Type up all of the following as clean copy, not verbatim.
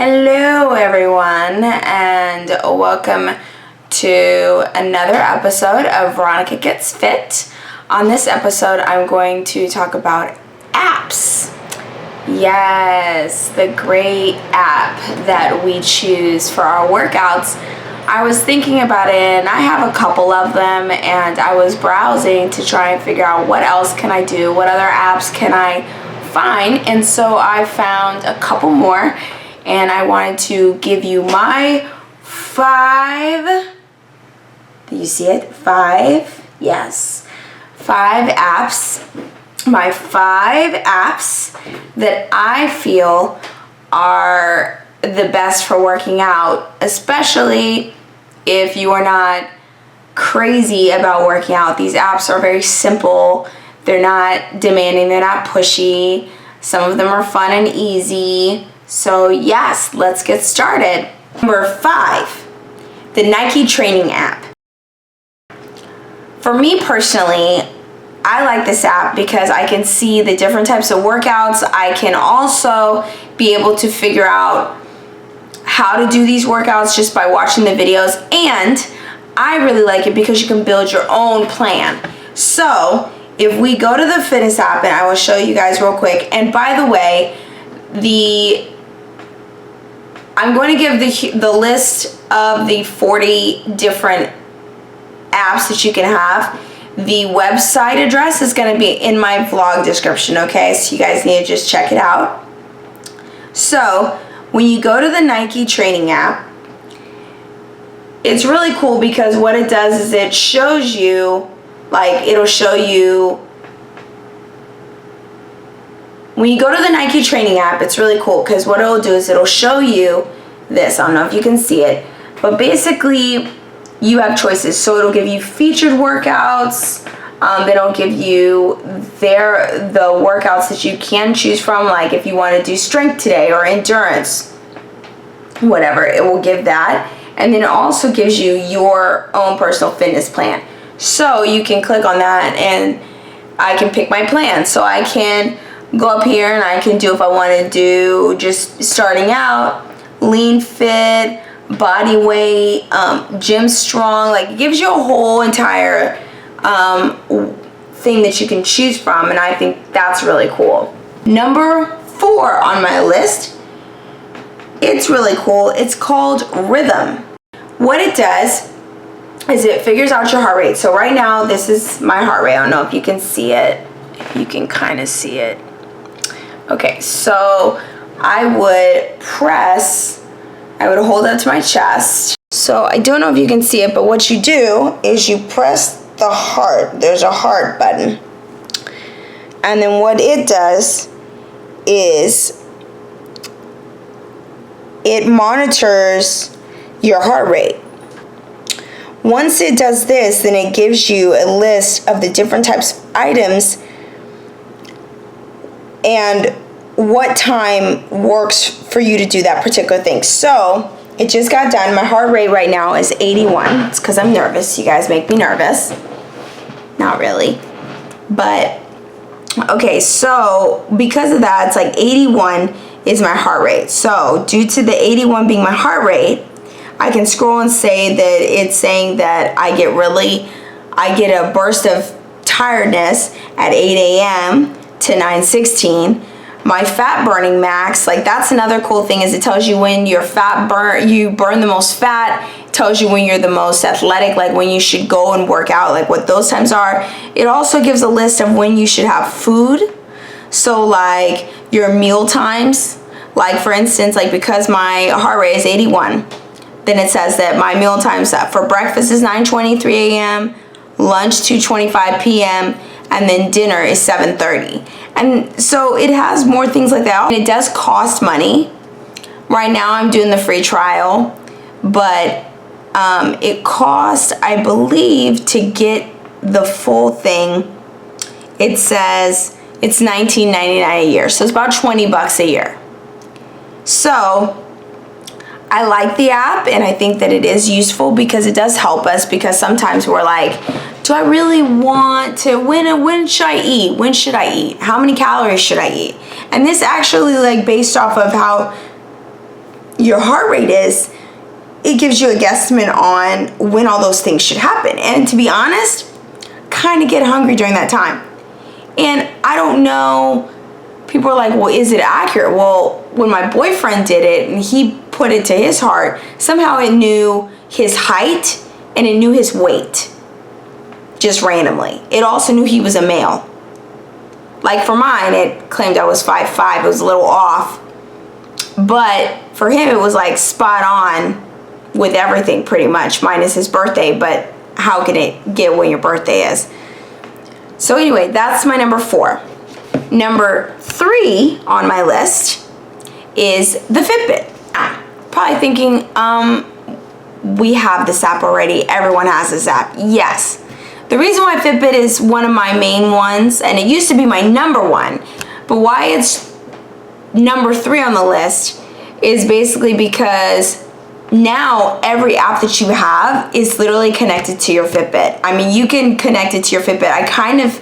Hello everyone, and welcome to another episode of Veronica Gets Fit. On this episode, I'm going to talk about apps. Yes, the great app that we choose for our workouts. I was thinking about it, and I have a couple of them, and I was browsing to try and figure out what else can I do, what other apps can I find, and so I found a couple more, and I wanted to give you my 5, do you see it? 5, yes, 5 apps, my 5 apps that I feel are the best for working out, especially if you are not crazy about working out. These apps are very simple. They're not demanding, they're not pushy. Some of them are fun and easy. So yes, let's get started. Number 5, the Nike training app. For me personally, I like this app because I can see the different types of workouts. I can also be able to figure out how to do these workouts just by watching the videos, and I really like it because you can build your own plan. So if we go to the fitness app, and I will show you guys real quick, and by the way, I'm going to give the list of the 40 different apps that you can have. The website address is going to be in my vlog description, okay? So you guys need to just check it out. So when you go to the Nike training app, it's really cool because what it does is it shows you, like, it'll show you, when you go to the Nike training app, it's really cool because what it'll do is it'll show you this. I don't know if you can see it, but basically you have choices. So it'll give you featured workouts. It'll give you the workouts that you can choose from, like if you want to do strength today or endurance, whatever, it will give that. And then it also gives you your own personal fitness plan. So you can click on that and I can pick my plan. So I can go up here and I can do, if I want to do just starting out, lean fit, body weight, gym strong. Like, it gives you a whole entire thing that you can choose from, and I think that's really cool. Number 4 on my list, it's really cool. It's called Rhythm. What it does is it figures out your heart rate. So right now, this is my heart rate. I don't know if you can see it. If you can kind of see it. Okay, so I would hold it up to my chest. So I don't know if you can see it, but what you do is you press the heart. There's a heart button. And then what it does is it monitors your heart rate. Once it does this, then it gives you a list of the different types of items and what time works for you to do that particular thing. So it just got done. My heart rate right now is 81. It's because I'm nervous. You guys make me nervous. Not really. But okay, so because of that, it's like 81 is my heart rate. So due to the 81 being my heart rate, I can scroll and say that it's saying that I get a burst of tiredness at 8 a.m. to 9:16. My fat burning max, like, that's another cool thing, is it tells you when your you burn the most fat. It tells you when you're the most athletic, like when you should go and work out, like what those times are. It also gives a list of when you should have food. So like your meal times, like for instance, like because my heart rate is 81, then it says that my meal times for breakfast is 9:23 a.m., lunch 2:25 p.m., and then dinner is 7:30. And so it has more things like that. It does cost money. Right now I'm doing the free trial, but it costs, I believe, to get the full thing, it says it's $19.99 a year. So it's about $20 a year. So I like the app, and I think that it is useful because it does help us, because sometimes we're like, do I really want to, when should I eat? When should I eat? How many calories should I eat? And this actually, like, based off of how your heart rate is, it gives you a guesstimate on when all those things should happen. And to be honest, kind of get hungry during that time. And I don't know, people are like, well, is it accurate? Well, when my boyfriend did it and he put it to his heart, somehow it knew his height and it knew his weight, just randomly. It also knew he was a male. Like for mine, it claimed I was 5'5". It was a little off. But for him, it was like spot on with everything pretty much, minus his birthday. But how can it get when your birthday is? So anyway, that's my number 4. Number 3 on my list is the Fitbit. Probably thinking, we have this app already. Everyone has this app. Yes. The reason why Fitbit is one of my main ones, and it used to be my number 1, but why it's number 3 on the list is basically because now every app that you have is literally connected to your Fitbit. I mean, you can connect it to your Fitbit. I kind of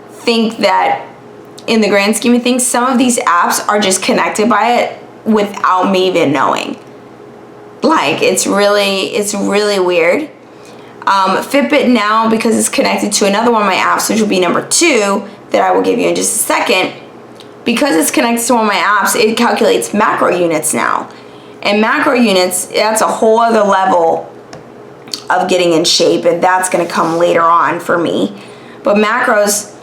think that in the grand scheme of things, some of these apps are just connected by it without me even knowing. Like, it's really weird. Fitbit now, because it's connected to another one of my apps, which will be number 2, that I will give you in just a second. Because it's connected to one of my apps, it calculates macro units now. And macro units, that's a whole other level of getting in shape, and that's going to come later on for me. But macros,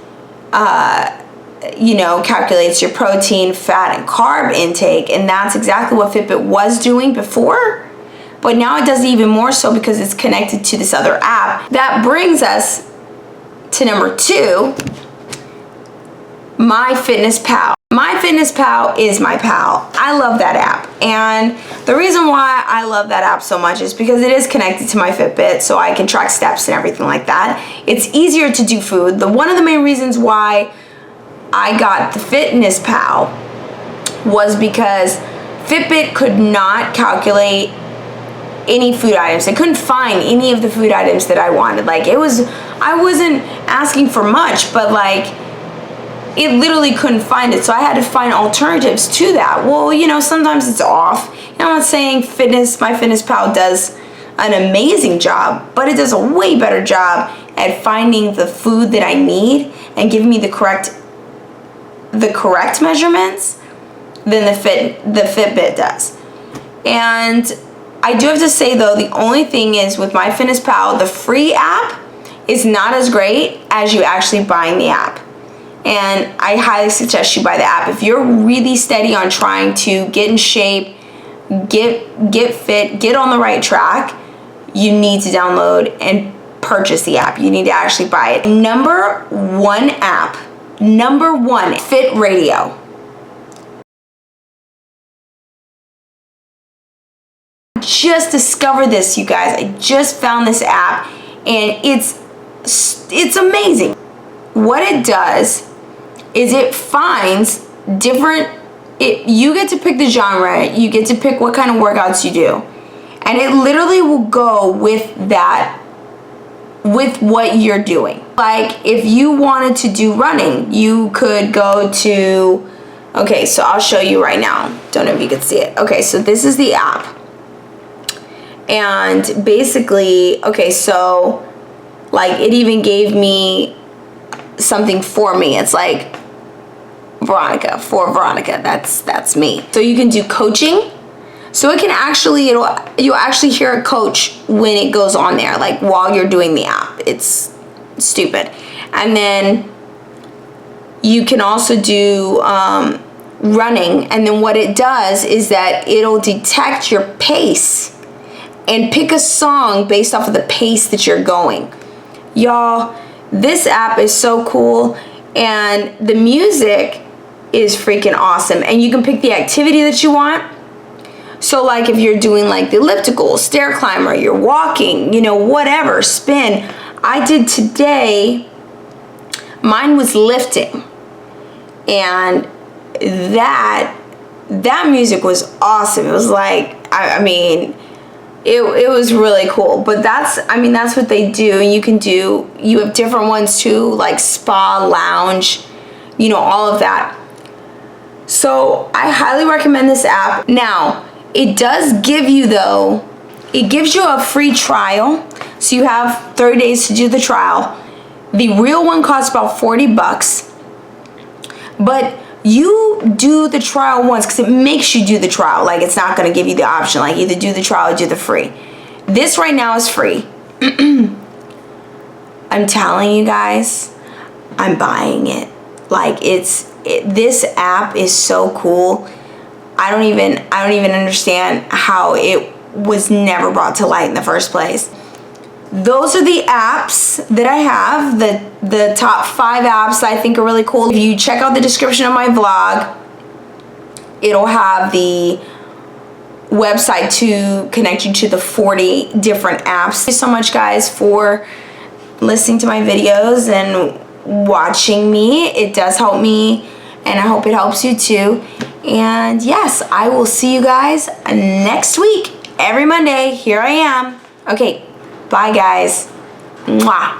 calculates your protein, fat, and carb intake, and that's exactly what Fitbit was doing before. But now it does it even more so because it's connected to this other app. That brings us to number 2, MyFitnessPal. MyFitnessPal is my pal. I love that app. And the reason why I love that app so much is because it is connected to my Fitbit, so I can track steps and everything like that. It's easier to do food. One of the main reasons why I got the FitnessPal was because Fitbit could not calculate any food items. I couldn't find any of the food items that I wanted. Like, I wasn't asking for much, but like, it literally couldn't find it. So I had to find alternatives to that. Well, sometimes it's off. I'm not saying MyFitnessPal does an amazing job, but it does a way better job at finding the food that I need and giving me the correct measurements than the Fitbit does. And I do have to say though, the only thing is with MyFitnessPal, the free app is not as great as you actually buying the app. And I highly suggest you buy the app. If you're really steady on trying to get in shape, get fit, get on the right track, you need to download and purchase the app. You need to actually buy it. Number 1 app, Fit Radio. Just discovered this, you guys. I just found this app and it's amazing. What it does is it finds you get to pick the genre, you get to pick what kind of workouts you do, and it literally will go with what you're doing. Like, if you wanted to do running, you could go to, okay, so I'll show you right now. Don't know if you can see it. Okay, so this is the app. And basically, okay, so like it even gave me something for me. It's like Veronica, for Veronica. That's me. So you can do coaching. So it can actually, you'll actually hear a coach when it goes on there, like while you're doing the app. It's stupid. And then you can also do running. And then what it does is that it'll detect your pace and pick a song based off of the pace that you're going. Y'all, this app is so cool, and the music is freaking awesome. And you can pick the activity that you want. So like if you're doing like the elliptical, stair climber, you're walking, whatever, spin. I did today, mine was lifting. And that music was awesome. It was like, it was really cool. But that's what they do. And you have different ones too, like spa, lounge, all of that. So I highly recommend this app. Now, It does give you, though, it gives you a free trial. So you have 30 days to do the trial. The real one costs about 40 bucks. But you do the trial once because it makes you do the trial. Like, it's not going to give you the option, like either do the trial or do the free. This right now is free. I'm telling you guys, I'm buying it. Like, this app is so cool. I don't even understand how it was never brought to light in the first place. Those are the apps that I have, the top 5 apps that I think are really cool. If you check out the description of my vlog, it'll have the website to connect you to the 40 different apps. Thank you so much, guys, for listening to my videos and watching me. It does help me, and I hope it helps you too. And yes, I will see you guys next week. Every Monday, here I am. Okay, bye guys. Mwah.